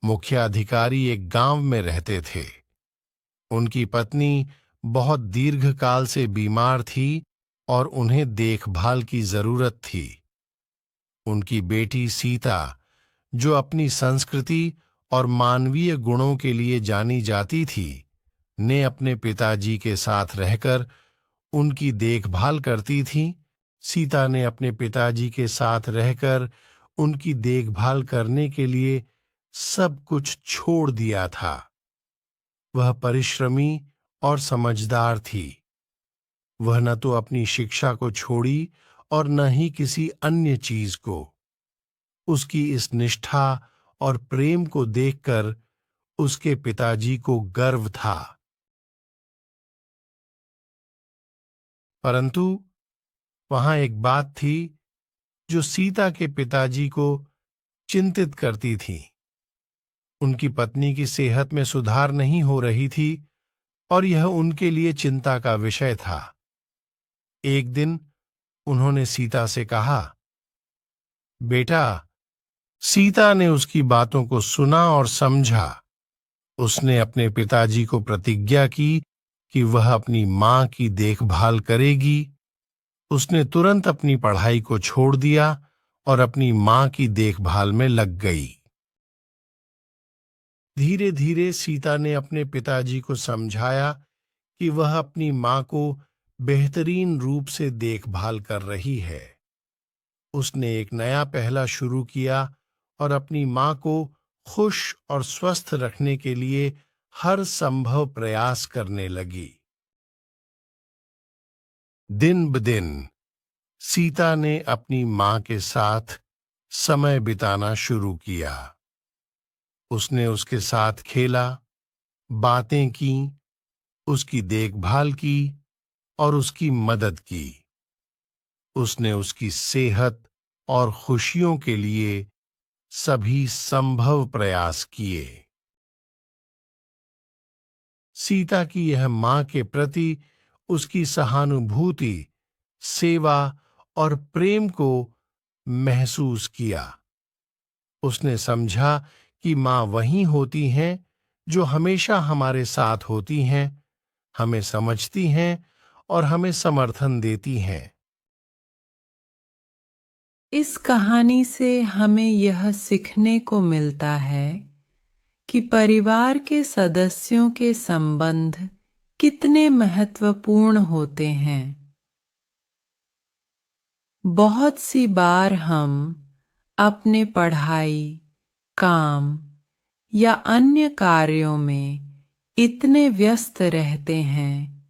मुख्य अधिकारी एक गांव में रहते थे। उनकी पत्नी बहुत दीर्घकाल से बीमार थी और उन्हें देखभाल की जरूरत थी। उनकी बेटी सीता, जो अपनी संस्कृति और मानवीय गुणों के लिए जानी जाती थी, ने अपने पिताजी के साथ रहकर उनकी देखभाल करती थी। सीता ने अपने पिताजी के साथ रहकर उनकी देखभाल करने के लिए सब कुछ छोड़ दिया था। वह परिश्रमी और समझदार थी। वह न तो अपनी शिक्षा को छोड़ी और न ही किसी अन्य चीज को। उसकी इस निष्ठा और प्रेम को देखकर उसके पिताजी को गर्व था। परंतु वहां एक बात थी जो सीता के पिताजी को चिंतित करती थी। उनकी पत्नी की सेहत में सुधार नहीं हो रही थी और यह उनके लिए चिंता का विषय था। एक दिन उन्होंने सीता से कहा, बेटा। सीता ने उसकी बातों को सुना और समझा। उसने अपने पिताजी को प्रतिज्ञा की कि वह अपनी मां की देखभाल करेगी। उसने तुरंत अपनी पढ़ाई को छोड़ दिया और अपनी मां की देखभाल में लग गई। धीरे धीरे सीता ने अपने पिताजी को समझाया कि वह अपनी मां को बेहतरीन रूप से देखभाल कर रही है। उसने एक नया पहला शुरू किया और अपनी मां को खुश और स्वस्थ रखने के लिए हर संभव प्रयास करने लगी। दिन ब दिन सीता ने अपनी मां के साथ समय बिताना शुरू किया। उसने उसके साथ खेला, बातें की, उसकी देखभाल की और उसकी मदद की। उसने उसकी सेहत और खुशियों के लिए सभी संभव प्रयास किए। सीता की यह मां के प्रति उसकी सहानुभूति, सेवा और प्रेम को महसूस किया। उसने समझा कि मां वही होती हैं जो हमेशा हमारे साथ होती हैं, हमें समझती हैं और हमें समर्थन देती हैं। इस कहानी से हमें यह सीखने को मिलता है कि परिवार के सदस्यों के संबंध कितने महत्वपूर्ण होते हैं। बहुत सी बार हम अपने पढ़ाई, काम या अन्य कार्यों में इतने व्यस्त रहते हैं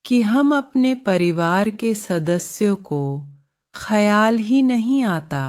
कि हम अपने परिवार के सदस्यों को ख्याल ही नहीं आता